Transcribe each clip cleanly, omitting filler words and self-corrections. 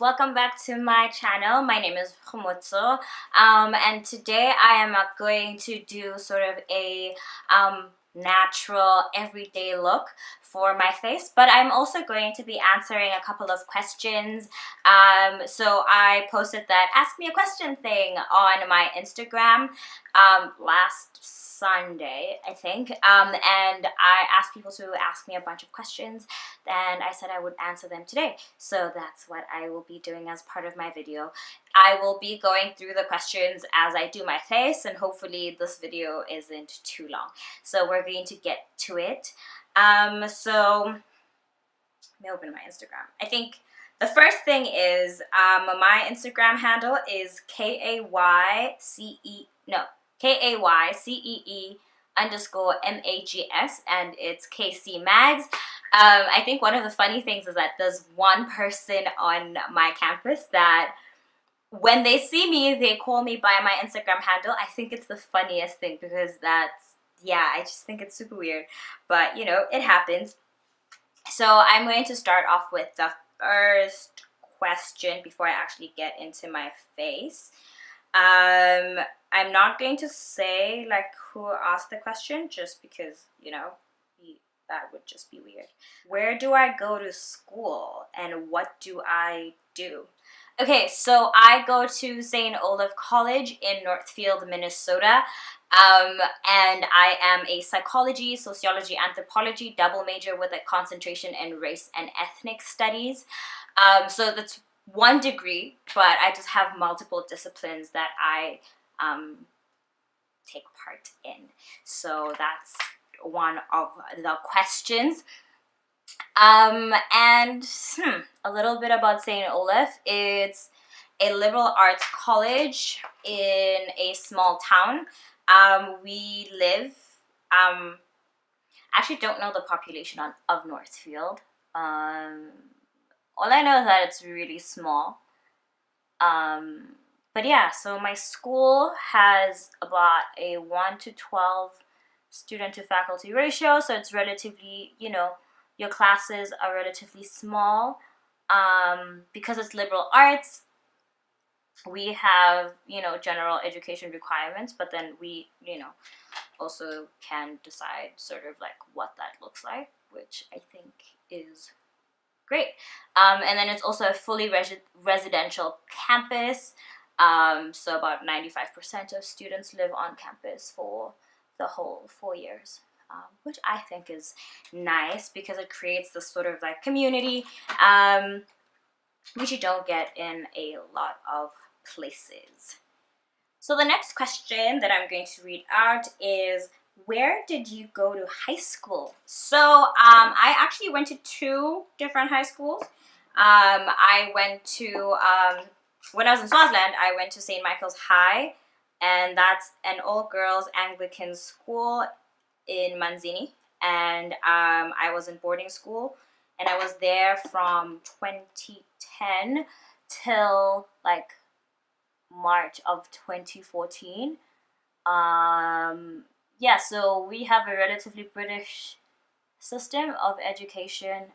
welcome back to my channel. My name is Khumotso, and today I am going to do sort of a natural everyday look for my face, but I'm also going to be answering a couple of questions. So I posted that ask me a question thing on my Instagram last Sunday, I think, and I asked people to ask me a bunch of questions, and I said I would answer them today. So that's what I will be doing as part of my video. I will be going through the questions as I do my face, and hopefully this video isn't too long. So we're going to get to it. So let me open my Instagram. I think the first thing is my Instagram handle is KAYCEE_MAGS, and it's KC Mags. I think one of the funny things is that there's one person on my campus that when they see me, they call me by my Instagram handle. I think it's the funniest thing because I just think it's super weird, but you know, it happens. So I'm going to start off with the first question before I actually get into my face. I'm not going to say like who asked the question just because, you know, that would just be weird. Where do I go to school and what do I do? Okay, so I go to St. Olaf College in Northfield, Minnesota, and I am a psychology, sociology, anthropology double major with a concentration in race and ethnic studies. So that's one degree, but I just have multiple disciplines that I take part in. So that's one of the questions. And a little bit about St. Olaf. It's a liberal arts college in a small town. We live, actually don't know the population of Northfield. All I know is that it's really small. But yeah, so my school has about a 1 to 12 student to faculty ratio, so it's relatively, you know, your classes are relatively small. Because it's liberal arts, we have, you know, general education requirements, but then we, you know, also can decide sort of like what that looks like, which I think is great. And then it's also a fully residential campus. So about 95% of students live on campus for the whole 4 years, which I think is nice because it creates this sort of like community, which you don't get in a lot of places. So the next question that I'm going to read out is, where did you go to high school? So I actually went to 2 different high schools. I went to, when I was in Swaziland, I went to St. Michael's High, and that's an all-girls Anglican school in Manzini. And I was in boarding school, and I was there from 2010 till like March of 2014. Yeah, so we have a relatively British system of education.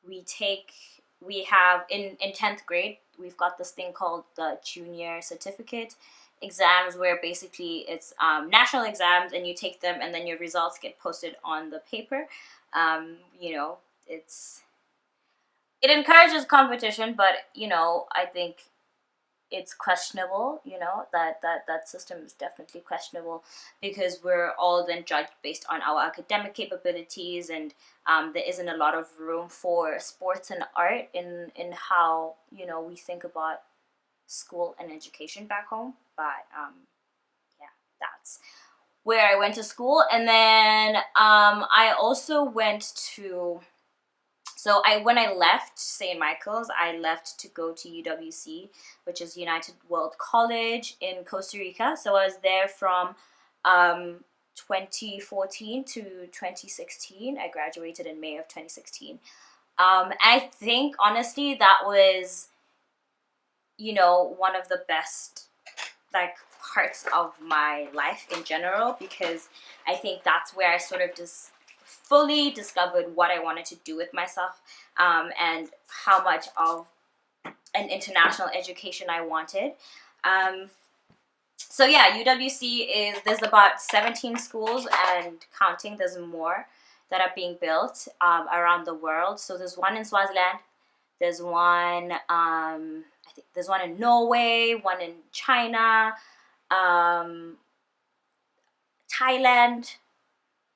We have in 10th grade, we've got this thing called the junior certificate exams, where basically it's national exams, and you take them and then your results get posted on the paper. You know, it encourages competition, but you know, I think it's questionable. You know, that system is definitely questionable because we're all then judged based on our academic capabilities, and there isn't a lot of room for sports and art in how, you know, we think about school and education back home. But yeah, that's where I went to school. And then I also went to, so when I left St. Michael's, I left to go to UWC, which is United World College in Costa Rica. So I was there from 2014 to 2016. I graduated in May of 2016. I think honestly that was, you know, one of the best like parts of my life in general, because I think that's where I sort of just fully discovered what I wanted to do with myself, and how much of an international education I wanted. So yeah, UWC there's about 17 schools and counting. There's more that are being built around the world. So there's one in Swaziland, there's one, I think there's one in Norway, one in China, Thailand,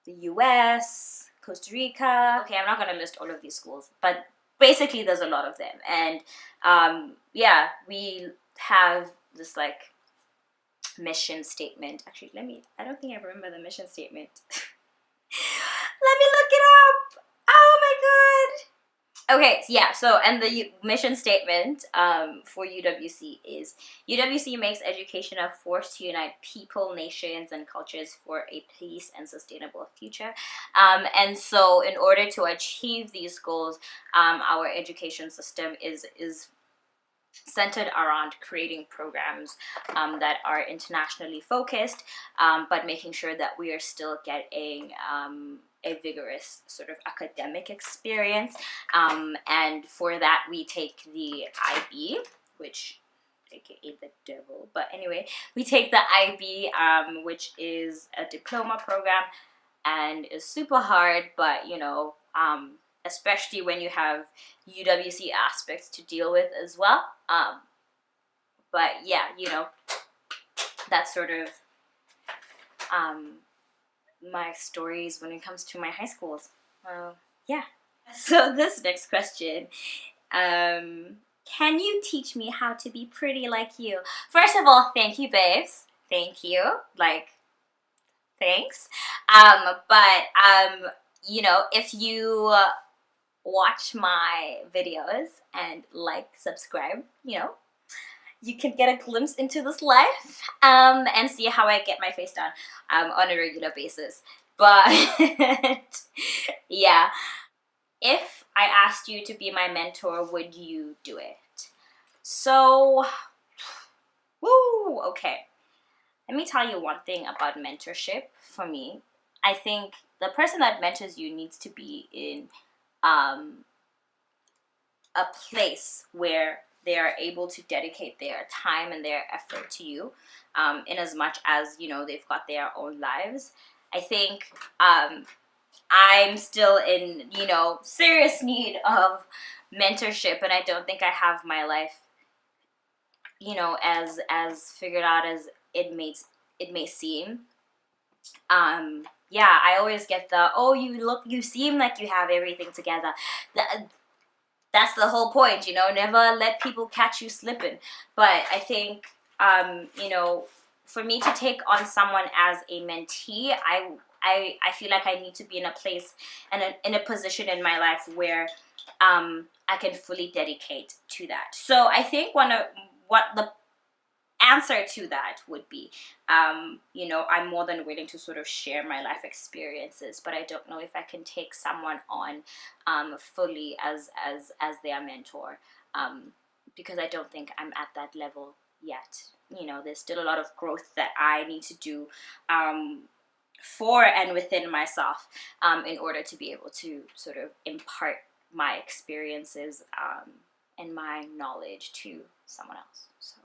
the US, Costa Rica. Okay, I'm not gonna list all of these schools, but basically there's a lot of them. And yeah, we have this like mission statement. Actually, I don't think I remember the mission statement. Let me look it up. Oh my god. Okay, yeah, so, and the mission statement for UWC is, UWC makes education a force to unite people, nations, and cultures for a peace and sustainable future. And so in order to achieve these goals, our education system is centered around creating programs that are internationally focused, but making sure that we are still getting a vigorous sort of academic experience. And for that, we take the IB, which aka the devil, but anyway, we take the IB, which is a diploma program and is super hard, but especially when you have UWC aspects to deal with as well. But yeah, that's sort of my stories when it comes to my high schools. Yeah. So this next question, can you teach me how to be pretty like you? First of all, thank you, babes. Thank you. Like, thanks. But if you watch my videos and subscribe, you can get a glimpse into this life, and see how I get my face done on a regular basis. But yeah, if I asked you to be my mentor, would you do it? So, woo, okay. Let me tell you one thing about mentorship for me. I think the person that mentors you needs to be in a place where they are able to dedicate their time and their effort to you, in as much as they've got their own lives. I think I'm still in serious need of mentorship, and I don't think I have my life as figured out as it may seem. Yeah, I always get the, oh, you seem like you have everything together. That's the whole point, never let people catch you slipping. But I think, for me to take on someone as a mentee, I feel like I need to be in a place and in a position in my life where I can fully dedicate to that. So I think what the answer to that would be, I'm more than willing to sort of share my life experiences, but I don't know if I can take someone on fully as their mentor, because I don't think I'm at that level yet. There's still a lot of growth that I need to do for and within myself, in order to be able to sort of impart my experiences and my knowledge to someone else. So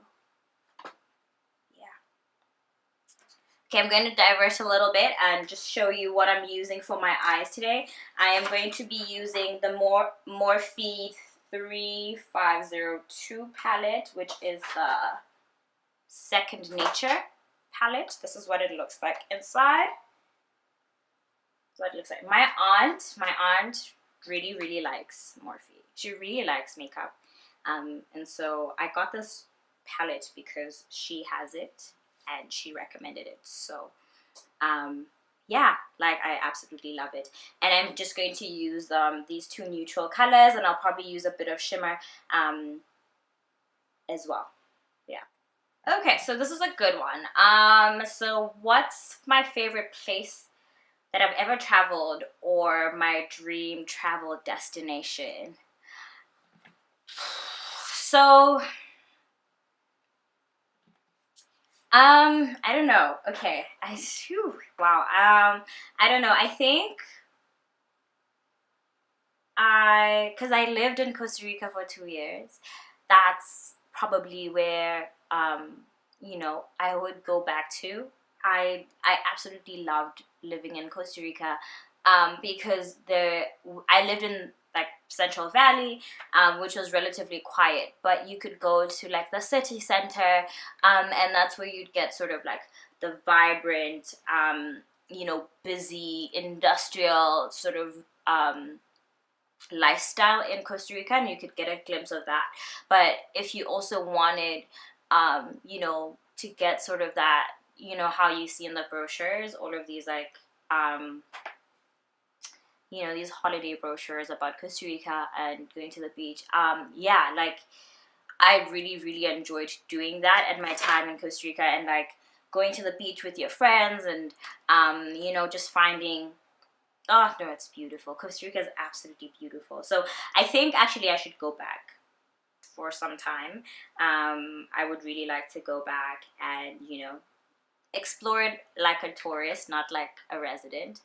okay, I'm going to diverse a little bit and just show you what I'm using for my eyes today. I am going to be using the Morphe 3502 palette, which is the Second Nature palette. This is what it looks like inside. What it looks like. My aunt really, really likes Morphe. She really likes makeup. And so I got this palette because she has it and she recommended it. So yeah, I absolutely love it. And I'm just going to use these two neutral colors, and I'll probably use a bit of shimmer as well. Yeah. Okay, so this is a good one. So what's my favorite place that I've ever traveled, or my dream travel destination? So I don't know. Okay. Wow. I don't know. I think because I lived in Costa Rica for 2 years, that's probably where I would go back to. I absolutely loved living in Costa Rica, because I lived in like Central Valley, which was relatively quiet, but you could go to like the city center, and that's where you'd get sort of like the vibrant, busy industrial sort of lifestyle in Costa Rica, and you could get a glimpse of that. But if you also wanted, to get sort of that, how you see in the brochures, all of these like, these holiday brochures about Costa Rica and going to the beach. Yeah, like I really, really enjoyed doing that at my time in Costa Rica, and like going to the beach with your friends, and just finding. Oh no, it's beautiful. Costa Rica is absolutely beautiful. So I think actually I should go back for some time. I would really like to go back and explore it like a tourist, not like a resident.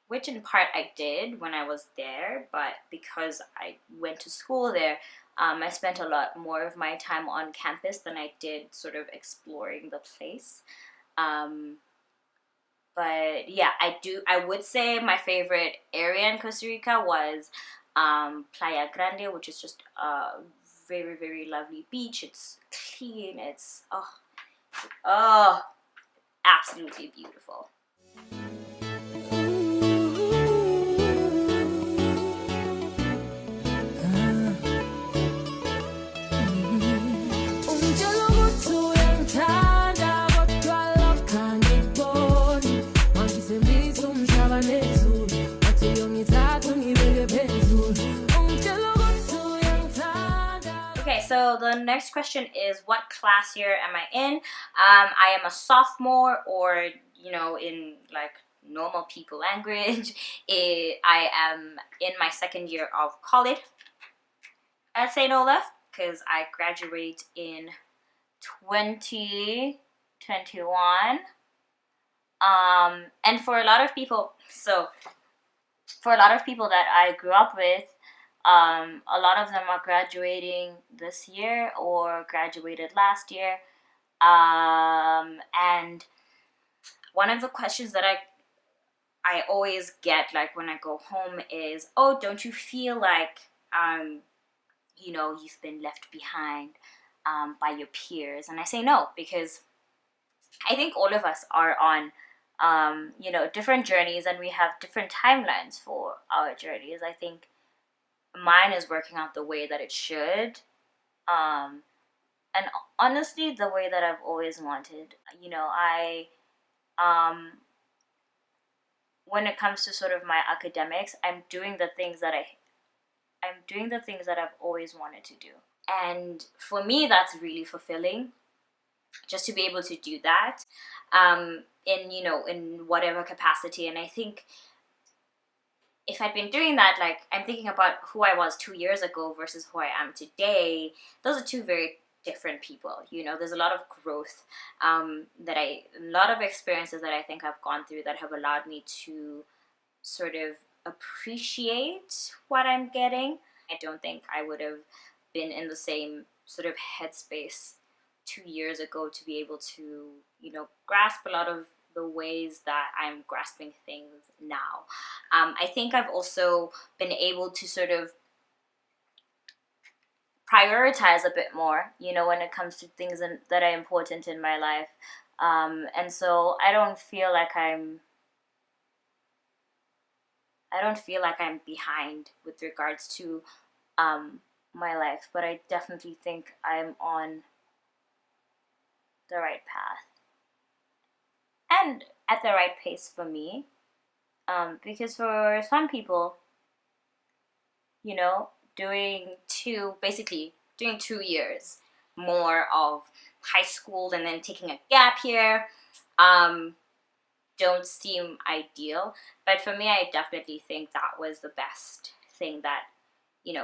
Which in part I did when I was there, but because I went to school there, I spent a lot more of my time on campus than I did sort of exploring the place. Um, but yeah, I would say my favorite area in Costa Rica was Playa Grande, which is just a very, very lovely beach. It's clean. It's oh, absolutely beautiful. Okay, so the next question is, what class year am I in? I am a sophomore, or in like normal people language, I am in my second year of college at St. Olaf, because I graduate in 2021. And for a lot of people, that I grew up with, a lot of them are graduating this year or graduated last year. And one of the questions that I always get, like when I go home, is, oh, don't you feel like you've been left behind by your peers? And I say no, because I think all of us are on different journeys, and we have different timelines for our journeys. I think mine is working out the way that it should, and honestly the way that I've always wanted. When it comes to sort of my academics, I'm doing the things that I've always wanted to do, and for me that's really fulfilling, just to be able to do that, in whatever capacity. And I think if I'd been doing that, like I'm thinking about who I was 2 years ago versus who I am today, those are two very different people. There's a lot of growth, a lot of experiences that I think I've gone through that have allowed me to sort of appreciate what I'm getting. I don't think I would have been in the same sort of headspace 2 years ago to be able to, grasp a lot of the ways that I'm grasping things now. I think I've also been able to sort of prioritize a bit more, when it comes to things that are important in my life. And so I don't feel like I'm behind with regards to my life, but I definitely think I'm on the right path and at the right pace for me. Because for some people, doing 2 years more of high school and then taking a gap year, don't seem ideal. But for me, I definitely think that was the best thing that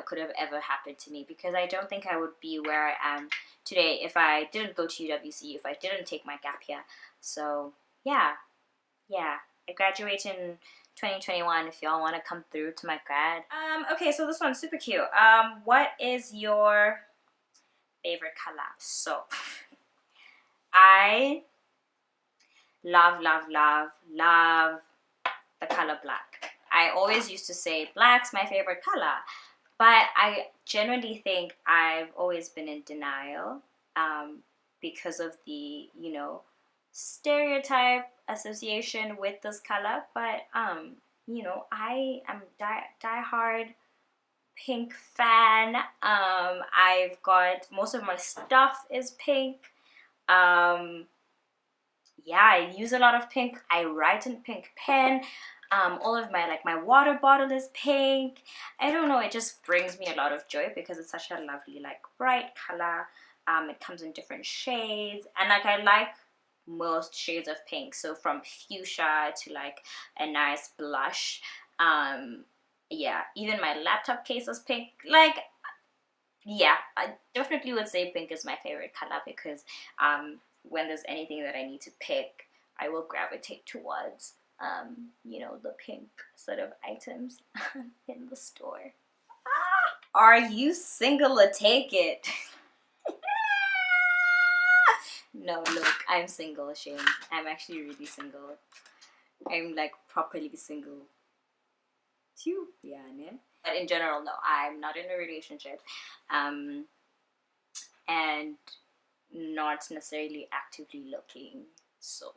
could have ever happened to me, because I don't think I would be where I am today if I didn't go to UWC, if I didn't take my gap year. So yeah, I graduate in 2021 if y'all want to come through to my grad. Okay, so this one's super cute. What is your favorite color? So I love the color black. I always used to say black's my favorite color, but I genuinely think I've always been in denial because of the, you know, stereotype association with this color. But you know, I am die-hard pink fan. I've got most of my stuff is pink. Yeah, I use a lot of pink. I write in pink pen. All of my water bottle is pink. I don't know, it just brings me a lot of joy because it's such a lovely bright color. It comes in different shades, and I like most shades of pink, so from fuchsia to a nice blush. Yeah, even my laptop case is pink. Yeah, I definitely would say pink is my favorite color because when there's anything that I need to pick, I will gravitate towards you know, the pink sort of items in the store. Are you single or take it? No, look, I'm single, Shane. I'm actually really single. I'm properly single. Phew, yeah, né? But in general, no, I'm not in a relationship. And not necessarily actively looking. So,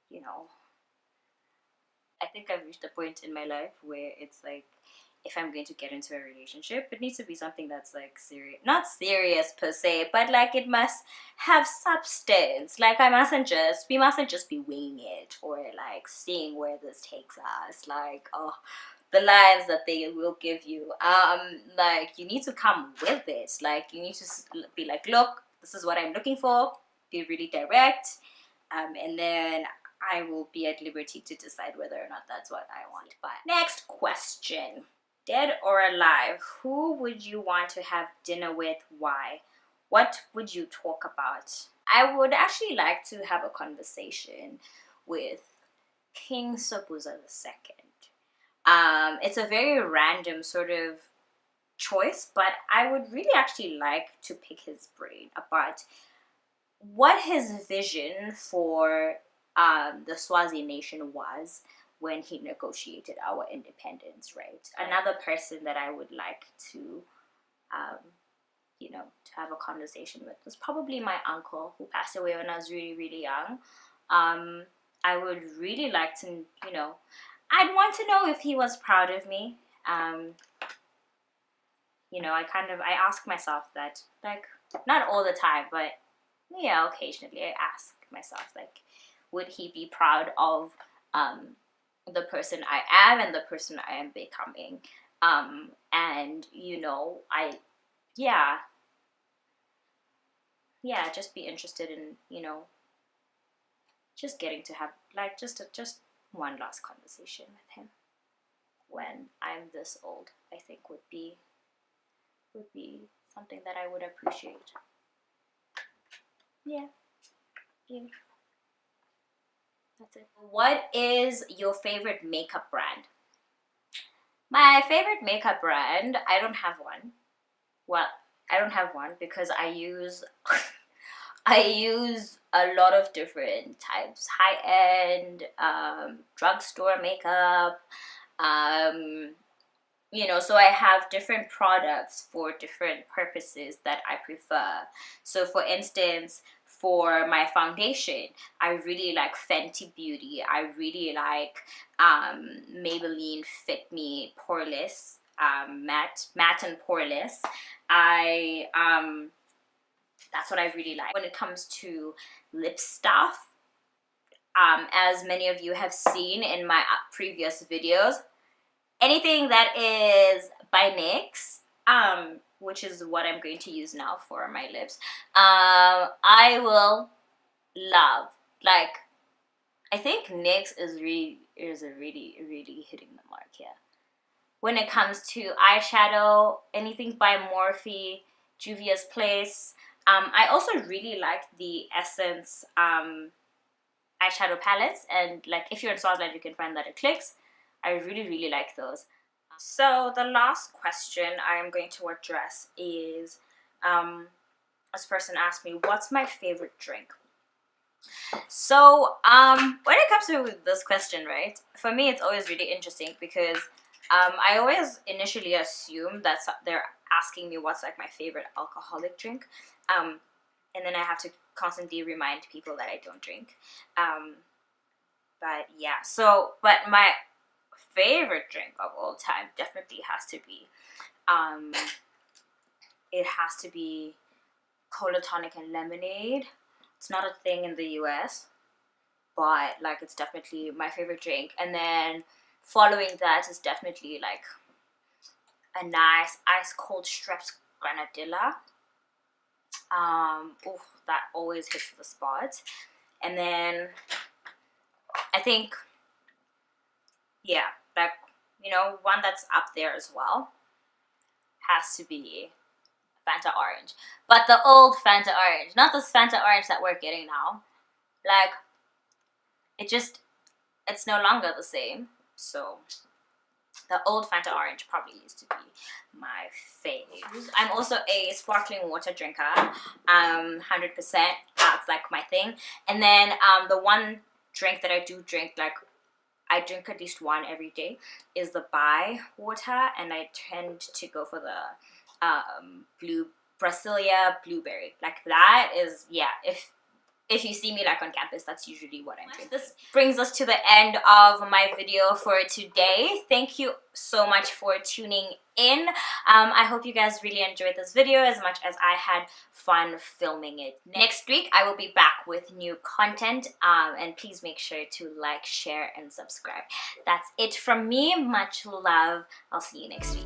you know, I think I've reached a point in my life where it's if I'm going to get into a relationship, it needs to be something that's serious, not serious per se, but it must have substance. We mustn't just be winging it or seeing where this takes us. Oh, the lines that they will give you. You need to come with it. You need to be look, this is what I'm looking for. Be really direct, and then I will be at liberty to decide whether or not that's what I want. But next question. Dead or alive, who would you want to have dinner with? Why? What would you talk about? I would actually like to have a conversation with King Sobhuza II. It's a very random sort of choice, but I would really actually like to pick his brain about what his vision for the Swazi nation was when he negotiated our independence, right? Another person that I would like to, you know, to have a conversation with was probably my uncle, who passed away when I was really, really young. I would really like to, you know, I'd want to know if he was proud of me. You know, I ask myself that, not all the time, but yeah, occasionally I ask myself, would he be proud of the person I am and the person I am becoming? And you know, just be interested in, you know, just getting to have just one last conversation with him when I'm this old. I think would be something that I would appreciate. Yeah. That's it. What is your favorite makeup brand? My favorite makeup brand, I don't have one. Well, I don't have one because I use I use a lot of different types, high-end, drugstore makeup, you know, so I have different products for different purposes that I prefer. So for instance, for my foundation, I really like Fenty Beauty. I really like Maybelline Fit Me Poreless, matte and poreless. That's what I really like. When it comes to lip stuff, as many of you have seen in my previous videos, anything that is by NYX, which is what I'm going to use now for my lips, I will love. I think NYX is really hitting the mark here. When it comes to eyeshadow, anything by Morphe, Juvia's Place. I also really like the Essence eyeshadow palettes, and like if you're in Swaziland, you can find that at Clicks. I really, really like those. So the last question I'm going to address is, this person asked me, what's my favorite drink? So when it comes to this question, right, for me it's always really interesting because I always initially assume that they're asking me what's like my favorite alcoholic drink, and then I have to constantly remind people that I don't drink. But yeah, so but my favorite drink of all time definitely has to be it has to be cola tonic and lemonade. It's not a thing in the US, but like it's definitely my favorite drink. And then following that is definitely like a nice ice cold Schweppes Granadilla. That always hits the spot. And then I think, yeah, like, you know, one that's up there as well has to be Fanta Orange. But the old Fanta Orange, not this Fanta Orange that we're getting now. Like, it's no longer the same. So the old Fanta Orange probably used to be my fave. I'm also a sparkling water drinker, 100%. That's like my thing. And then the one drink that I do drink, like I drink at least one every day, is the Bai water, and I tend to go for the Brasilia blueberry. Like that is, yeah, if you see me like on campus, that's usually what I'm drinking. This brings us to the end of my video for today. Thank you so much for tuning in. I hope you guys really enjoyed this video as much as I had fun filming it. Next week, I will be back with new content, and please make sure to like, share, and subscribe. That's it from me. Much love. I'll see you next week.